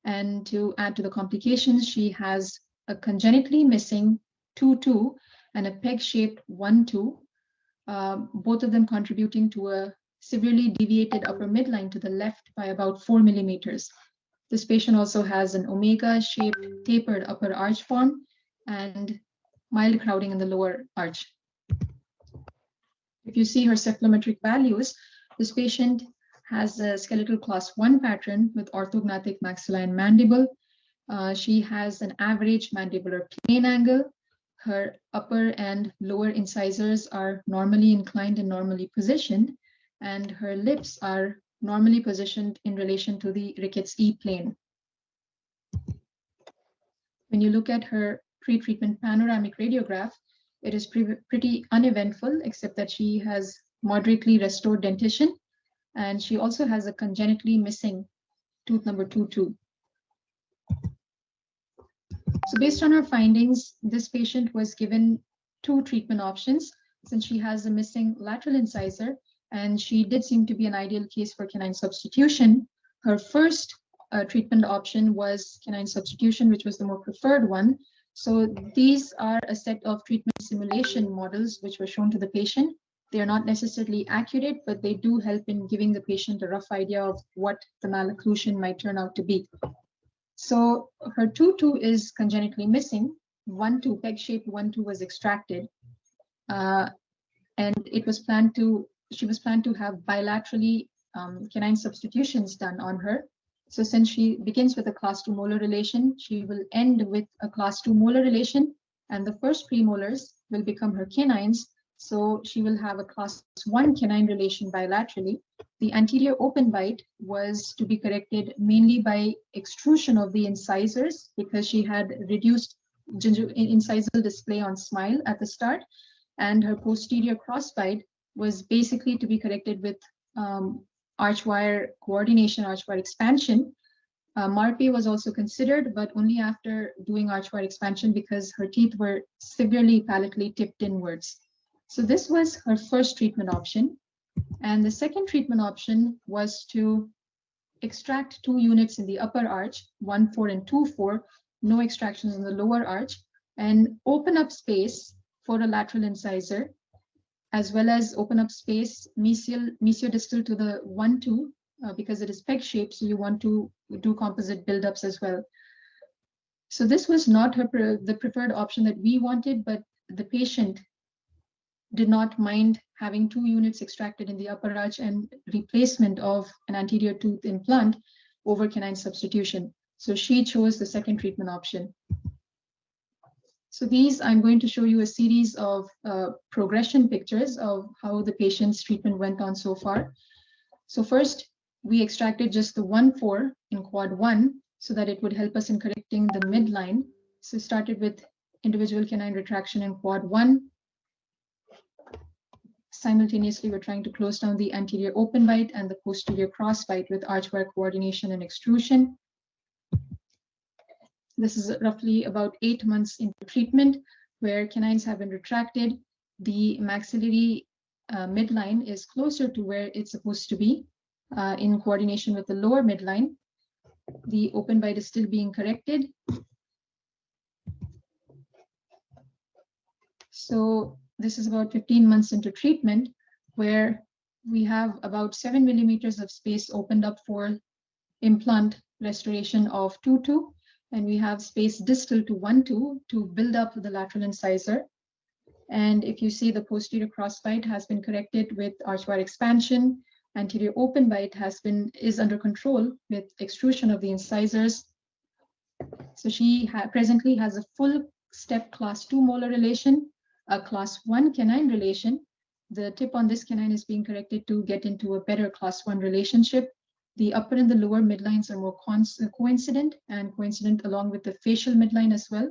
And to add to the complications, she has a congenitally missing 2-2 and a peg-shaped 1-2, both of them contributing to a severely deviated upper midline to the left by about 4 millimeters. This patient also has an omega-shaped tapered upper arch form and mild crowding in the lower arch. If you see her cephalometric values, this patient has a skeletal class 1 pattern with orthognathic maxilla and mandible. She has an average mandibular plane angle. Her upper and lower incisors are normally inclined and normally positioned, and her lips are normally positioned in relation to the Ricketts E plane. When you look at her pre-treatment panoramic radiograph, it is pretty uneventful, except that she has moderately restored dentition, and she also has a congenitally missing tooth number 2-2. So based on our findings, this patient was given 2 treatment options since she has a missing lateral incisor and she did seem to be an ideal case for canine substitution. Her first treatment option was canine substitution, which was the more preferred one. So these are a set of treatment simulation models which were shown to the patient. They are not necessarily accurate, but they do help in giving the patient a rough idea of what the malocclusion might turn out to be. So her 2-2 is congenitally missing. 1-2, peg-shaped 1-2 was extracted. And it was planned to, she was planned to have bilaterally canine substitutions done on her. So since she begins with a class 2 molar relation, she will end with a class 2 molar relation, and the first premolars will become her canines. So she will have a class 1 canine relation bilaterally. The anterior open bite was to be corrected mainly by extrusion of the incisors because she had reduced incisal display on smile at the start, and her posterior crossbite was basically to be corrected with archwire coordination, archwire expansion. Marpe was also considered, but only after doing archwire expansion because her teeth were severely palatally tipped inwards. So this was her first treatment option. And the second treatment option was to extract 2 units in the upper arch, 1-4 and 2-4, no extractions in the lower arch, and open up space for a lateral incisor, as well as open up space mesiodistal to the 1-2 because it is peg-shaped, so you want to do composite buildups as well. So this was not the preferred option that we wanted, but the patient did not mind having 2 units extracted in the upper arch and replacement of an anterior tooth implant over canine substitution. So she chose the second treatment option. So these, I'm going to show you a series of progression pictures of how the patient's treatment went on so far. So first, we extracted just the 1-4 in quad 1 so that it would help us in correcting the midline. So started with individual canine retraction in quad 1. Simultaneously, we're trying to close down the anterior open bite and the posterior cross bite with archwire coordination and extrusion. This is roughly about 8 months into treatment where canines have been retracted. The maxillary midline is closer to where it's supposed to be in coordination with the lower midline. The open bite is still being corrected. So this is about 15 months into treatment where we have about 7 millimeters of space opened up for implant restoration of 2-2. And we have space distal to 1-2 to build up the lateral incisor. And if you see, the posterior crossbite has been corrected with archwire expansion. Anterior open bite is under control with extrusion of the incisors. So she presently has a full step class 2 molar relation, a class 1 canine relation. The tip on this canine is being corrected to get into a better class 1 relationship. The upper and the lower midlines are more coincident and coincident along with the facial midline as well.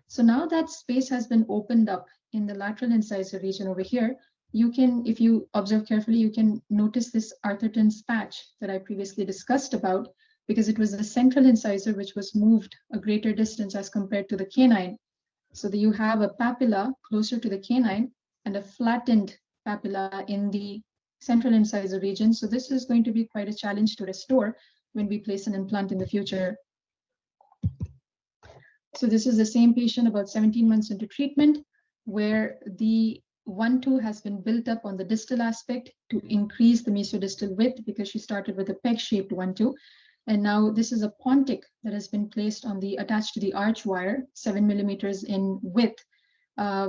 So now that space has been opened up in the lateral incisor region over here, you can, if you observe carefully, you can notice this Arthurton's patch that I previously discussed about, because it was the central incisor which was moved a greater distance as compared to the canine. So that you have a papilla closer to the canine and a flattened papilla in the central incisor region. So this is going to be quite a challenge to restore when we place an implant in the future. So this is the same patient about 17 months into treatment where the 1-2 has been built up on the distal aspect to increase the mesiodistal width because she started with a peg-shaped 1-2. And now this is a pontic that has been placed on the attached to the arch wire, 7 millimeters in width.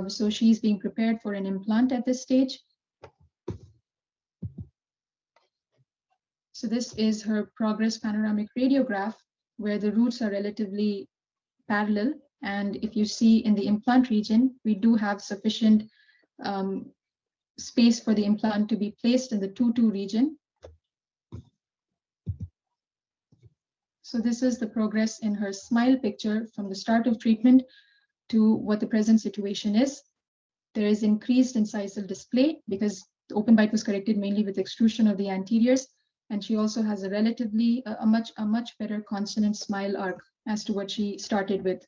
So she's being prepared for an implant at this stage. So this is her progress panoramic radiograph where the roots are relatively parallel. And if you see in the implant region, we do have sufficient space for the implant to be placed in the 2-2 region. So this is the progress in her smile picture from the start of treatment to what the present situation is. There is increased incisal display because the open bite was corrected mainly with extrusion of the anteriors. And she also has a relatively, a much better consonant smile arc as to what she started with.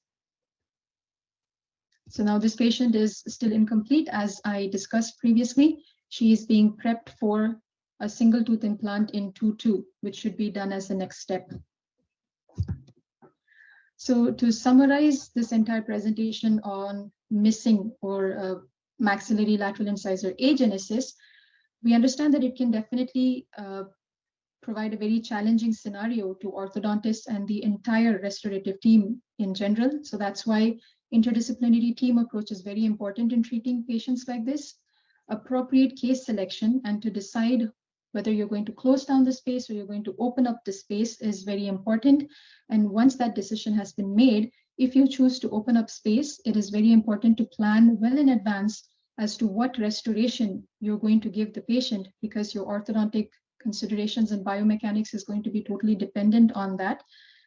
So now this patient is still incomplete, as I discussed previously. She is being prepped for a single tooth implant in 2-2, which should be done as the next step. So to summarize this entire presentation on missing or maxillary lateral incisor agenesis, we understand that it can definitely provide a very challenging scenario to orthodontists and the entire restorative team in general. So that's why interdisciplinary team approach is very important in treating patients like this. Appropriate case selection and to decide whether you're going to close down the space or you're going to open up the space is very important. And once that decision has been made, if you choose to open up space, it is very important to plan well in advance as to what restoration you're going to give the patient, because your orthodontic considerations and biomechanics is going to be totally dependent on that.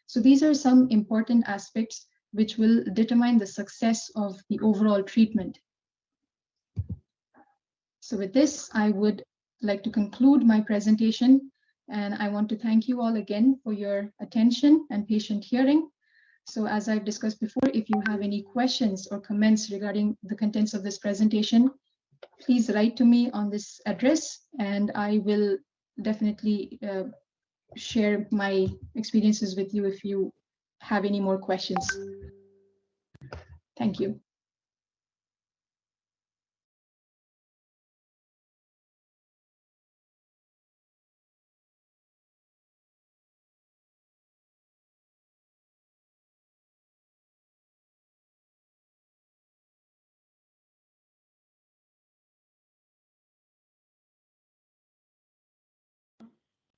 So these are some important aspects which will determine the success of the overall treatment. So with this, I would like to conclude my presentation, and I want to thank you all again for your attention and patient hearing. So as I've discussed before, if you have any questions or comments regarding the contents of this presentation, please write to me on this address, and I will definitely share my experiences with you if you have any more questions. Thank you.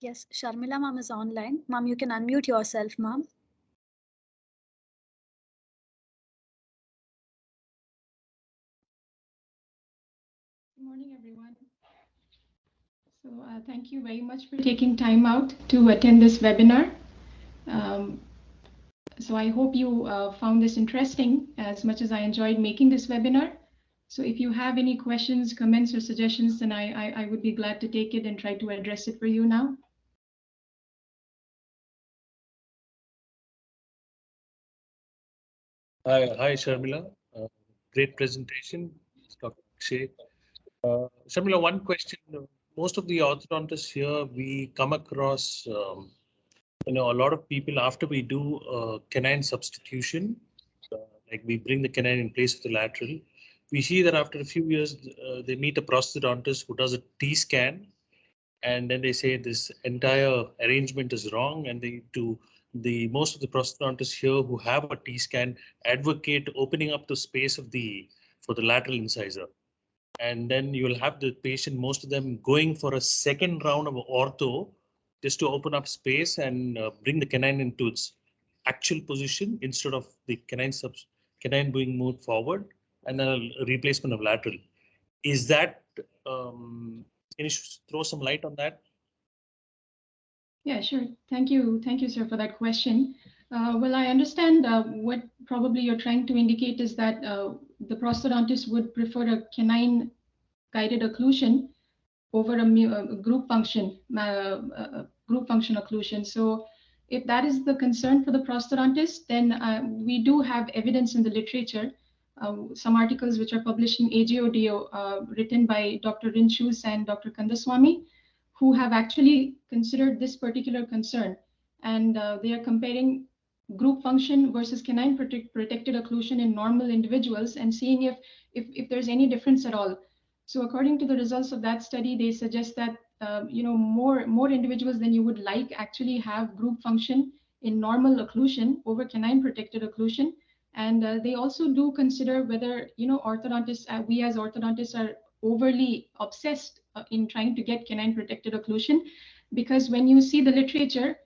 Yes, Sharmila ma'am is online. Ma'am, you can unmute yourself, ma'am. Good morning, everyone. So thank you very much for taking time out to attend this webinar. So I hope you found this interesting as much as I enjoyed making this webinar. So if you have any questions, comments, or suggestions, then I would be glad to take it and try to address it for you now. Hi, Sharmila. Great presentation, Dr. Akshay. Sharmila, one question. Most of the orthodontists here, we come across, a lot of people after we do canine substitution, like we bring the canine in place of the lateral. We see that after a few years, they meet a prosthodontist who does a T scan, and then they say this entire arrangement is wrong, and they do the most of the prosthodontists here who have a T scan advocate opening up the space of the for the lateral incisor, and then you will have the patient, most of them going for a second round of ortho just to open up space and bring the canine into its actual position instead of the canine being moved forward and then a replacement of lateral. Is that can you throw some light on that? Yeah, sure. Thank you, sir, for that question. Well, I understand what probably you're trying to indicate is that the prosthodontist would prefer a canine guided occlusion over a group function occlusion. So if that is the concern for the prosthodontist, then we do have evidence in the literature, some articles which are published in AGODO written by Dr. Rinchus and Dr. Kandaswamy, who have actually considered this particular concern. And they are comparing group function versus canine protected occlusion in normal individuals and seeing if there's any difference at all. So according to the results of that study, they suggest that more individuals than you would like actually have group function in normal occlusion over canine protected occlusion. And they also do consider whether orthodontists, we as orthodontists are overly obsessed in trying to get canine protected occlusion, because when you see the literature,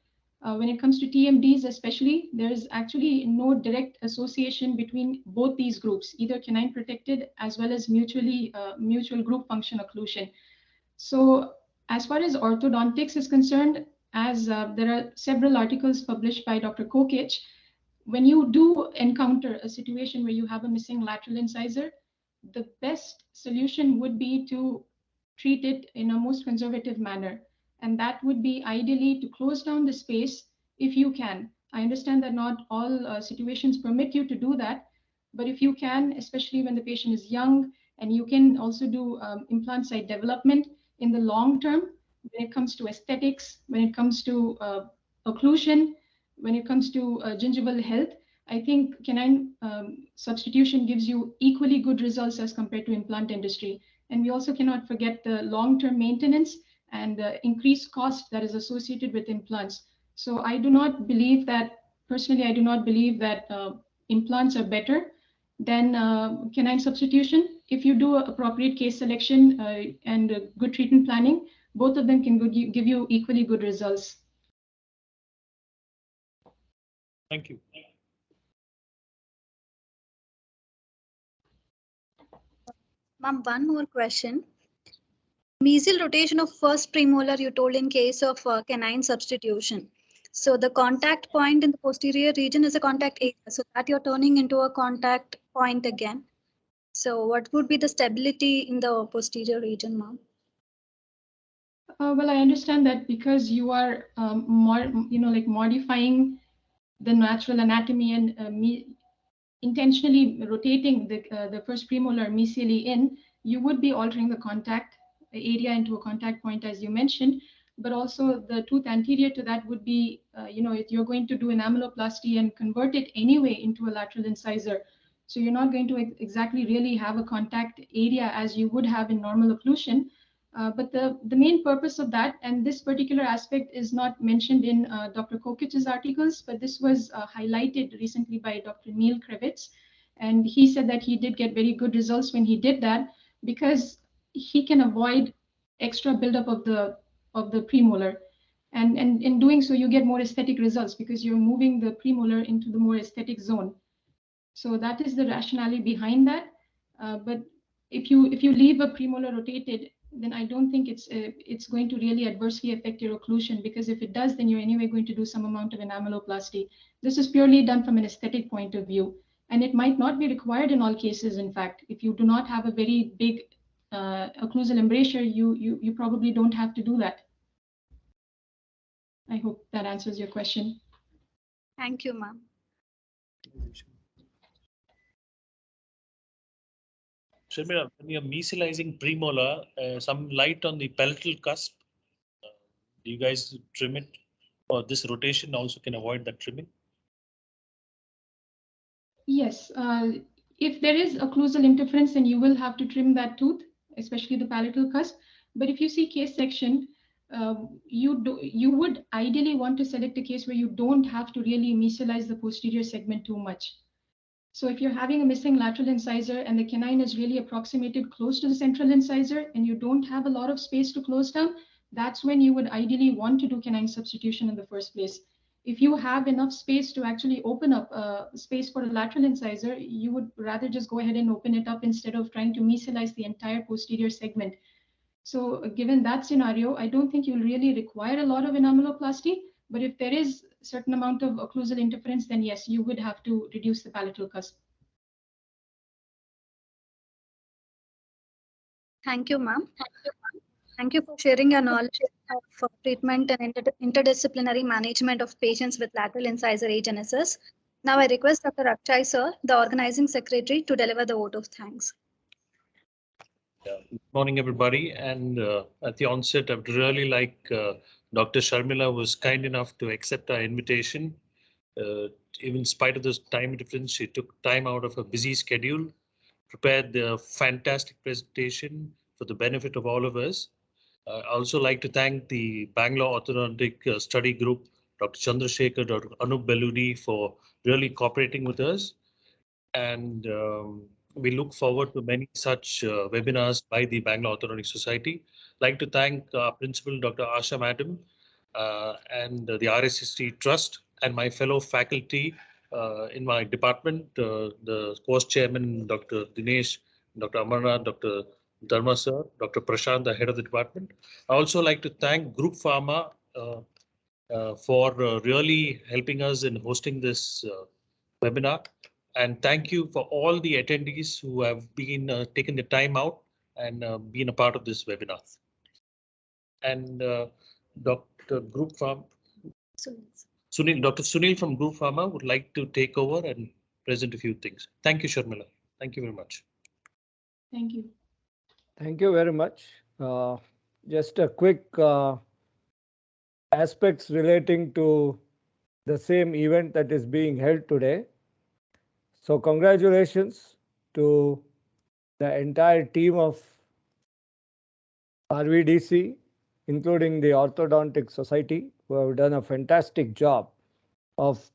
when it comes to TMDs especially, there's actually no direct association between both these groups, either canine protected as well as mutual group function occlusion. So as far as orthodontics is concerned, as there are several articles published by Dr. Kokich, when you do encounter a situation where you have a missing lateral incisor, the best solution would be to treat it in a most conservative manner. And that would be ideally to close down the space if you can. I understand that not all situations permit you to do that, But if you can, especially when the patient is young, and you can also do implant site development in the long term, when it comes to aesthetics, when it comes to occlusion, when it comes to gingival health, I think canine substitution gives you equally good results as compared to implant dentistry. And we also cannot forget the long-term maintenance and the increased cost that is associated with implants. So I do not believe that, personally, I do not believe that implants are better than canine substitution. If you do appropriate case selection and good treatment planning, both of them can give you equally good results. Thank you. Ma'am, one more question. Mesial rotation of first premolar you told in case of canine substitution. So the contact point in the posterior region is a contact area. So that you're turning into a contact point again. So what would be the stability in the posterior region, ma'am? Well, I understand that because you are modifying the natural anatomy and intentionally rotating the first premolar mesially in, you would be altering the contact area into a contact point, as you mentioned. But also the tooth anterior to that would be, if you're going to do enamelloplasty and convert it anyway into a lateral incisor. So you're not going to exactly really have a contact area as you would have in normal occlusion. But the main purpose of that, and this particular aspect is not mentioned in Dr. Kokic's articles, but this was highlighted recently by Dr. Neil Kravitz. And he said that he did get very good results when he did that because he can avoid extra buildup of the premolar. And in doing so, you get more aesthetic results because you're moving the premolar into the more aesthetic zone. So that is the rationale behind that. But if you leave a premolar rotated, then I don't think it's going to really adversely affect your occlusion, because if it does, then you're anyway going to do some amount of enamelloplasty. This is purely done from an aesthetic point of view, and it might not be required in all cases. In fact, if you do not have a very big occlusal embrasure, you probably don't have to do that. I hope that answers your question. Thank you, ma'am. Sharmila, when you're mesializing premolar, some light on the palatal cusp. Do you guys trim it, or this rotation also can avoid that trimming? Yes, if there is occlusal interference, then you will have to trim that tooth, especially the palatal cusp. But if you see case section, you would ideally want to select a case where you don't have to really mesialize the posterior segment too much. So if you're having a missing lateral incisor and the canine is really approximated close to the central incisor and you don't have a lot of space to close down, that's when you would ideally want to do canine substitution in the first place. If you have enough space to actually open up space for a lateral incisor, you would rather just go ahead and open it up instead of trying to mesialize the entire posterior segment. So given that scenario, I don't think you'll really require a lot of enamelloplasty. But if there is a certain amount of occlusal interference, then yes, you would have to reduce the palatal cusp. Thank you, ma'am. Thank you for sharing your knowledge of treatment and interdisciplinary management of patients with lateral incisor agenesis. Now I request Dr. Akshay sir, the organizing secretary, to deliver the vote of thanks. Yeah. Good morning, everybody. And at the onset, I would really like Dr. Sharmila was kind enough to accept our invitation. Even in spite of this time difference, she took time out of her busy schedule, prepared the fantastic presentation for the benefit of all of us. I also like to thank the Bangalore Orthodontic Study Group, Dr. Chandrasekhar, Dr. Anup Beludi, for really cooperating with us. And we look forward to many such webinars by the Bangalore Orthodontic Society. I'd like to thank our principal, Dr. Asha Madam, and the RSST Trust, and my fellow faculty in my department, the course chairman, Dr. Dinesh, Dr. Amarnath, Dr. Dharma sir, Dr. Prashant, the head of the department. I also like to thank Group Pharma for really helping us in hosting this webinar. And thank you for all the attendees who have been taking the time out and been a part of this webinar. And Dr. Group Pharma, Dr. Sunil from Group Pharma would like to take over and present a few things. Thank you, Sharmila. Thank you very much. Thank you. Thank you very much. Just a quick aspects relating to the same event that is being held today. So congratulations to the entire team of RVDC, including the Orthodontic Society, who have done a fantastic job of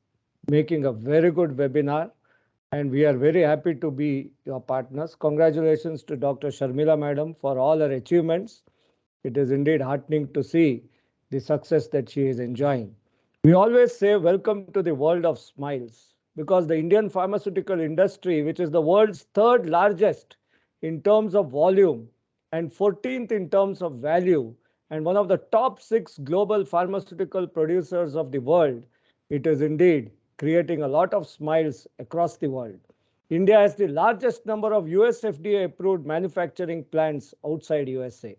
making a very good webinar. And we are very happy to be your partners. Congratulations to Dr. Sharmila Madam for all her achievements. It is indeed heartening to see the success that she is enjoying. We always say welcome to the world of smiles because the Indian pharmaceutical industry, which is the world's third largest in terms of volume and 14th in terms of value, and one of the top 6 global pharmaceutical producers of the world, it is indeed creating a lot of smiles across the world. India has the largest number of US FDA approved manufacturing plants outside USA.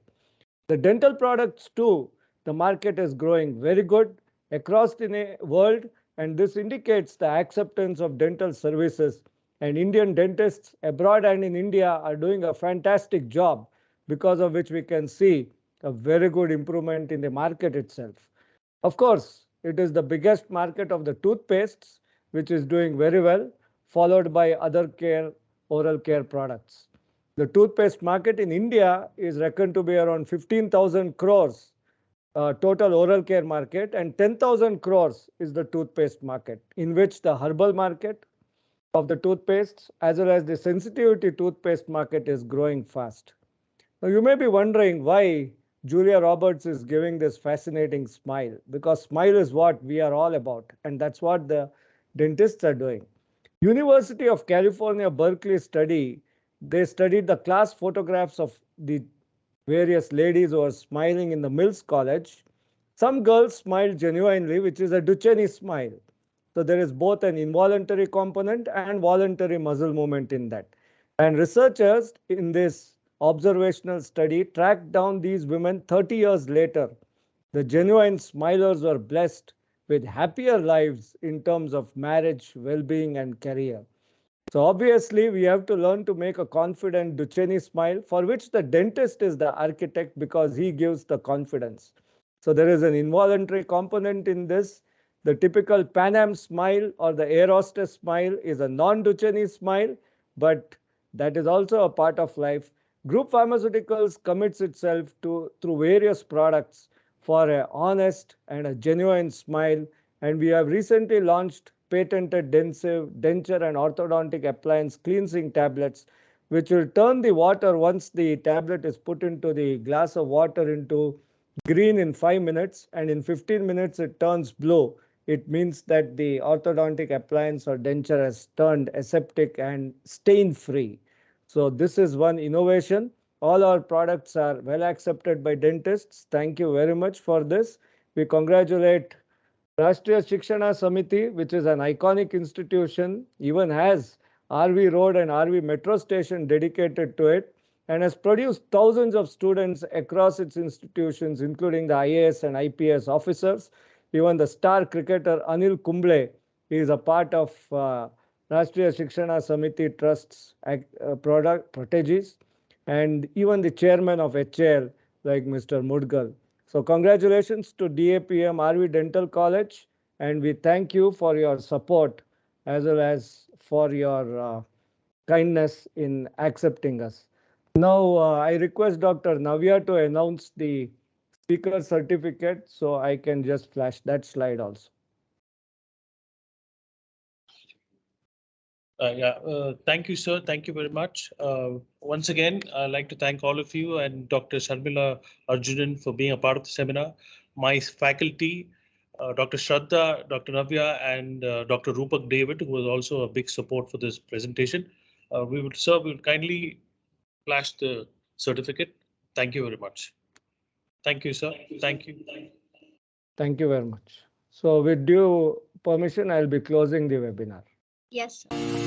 The dental products too, the market is growing very good across the world, and this indicates the acceptance of dental services. And Indian dentists abroad and in India are doing a fantastic job, because of which we can see a very good improvement in the market itself. Of course, it is the biggest market of the toothpastes, which is doing very well, followed by other oral care products. The toothpaste market in India is reckoned to be around 15,000 crores total oral care market, and 10,000 crores is the toothpaste market, in which the herbal market of the toothpastes as well as the sensitivity toothpaste market is growing fast. Now you may be wondering why Julia Roberts is giving this fascinating smile, because smile is what we are all about, and that's what the dentists are doing. University of California, Berkeley they studied the class photographs of the various ladies who are smiling in the Mills College. Some girls smiled genuinely, which is a Duchenne smile. So there is both an involuntary component and voluntary muscle movement in that. And researchers in this observational study tracked down these women 30 years later. The genuine smilers were blessed with happier lives in terms of marriage, well-being, and career. So obviously, we have to learn to make a confident Duchenne smile, for which the dentist is the architect because he gives the confidence. So there is an involuntary component in this. The typical Pan Am smile or the air hostess smile is a non-Duchenne smile, but that is also a part of life. Group Pharmaceuticals commits itself to through various products for an honest and a genuine smile, and we have recently launched patented denture and orthodontic appliance cleansing tablets, which will turn the water once the tablet is put into the glass of water into green in 5 minutes, and in 15 minutes it turns blue. It means that the orthodontic appliance or denture has turned aseptic and stain free. So this is one innovation. All our products are well accepted by dentists. Thank you very much for this. We congratulate Rashtriya Shikshana Samiti, which is an iconic institution, even has RV Road and RV Metro Station dedicated to it, and has produced thousands of students across its institutions, including the IAS and IPS officers. Even the star cricketer Anil Kumble is a part of Rashtriya Shikshana Samiti Trust's product proteges, and even the chairman of HAL, like Mr. Mudgal. So congratulations to DAPM RV Dental College, and we thank you for your support as well as for your kindness in accepting us. Now I request Dr. Navya to announce the speaker certificate, so I can just flash that slide also. Thank you, sir. Thank you very much. Once again, I'd like to thank all of you and Dr. Sharmila Arjunan for being a part of the seminar. My faculty, Dr. Shraddha, Dr. Navya, and Dr. Rupak David, who was also a big support for this presentation. We would kindly flash the certificate. Thank you very much. Thank you, sir. Thank you. Thank you very much. So with due permission, I'll be closing the webinar. Yes, sir.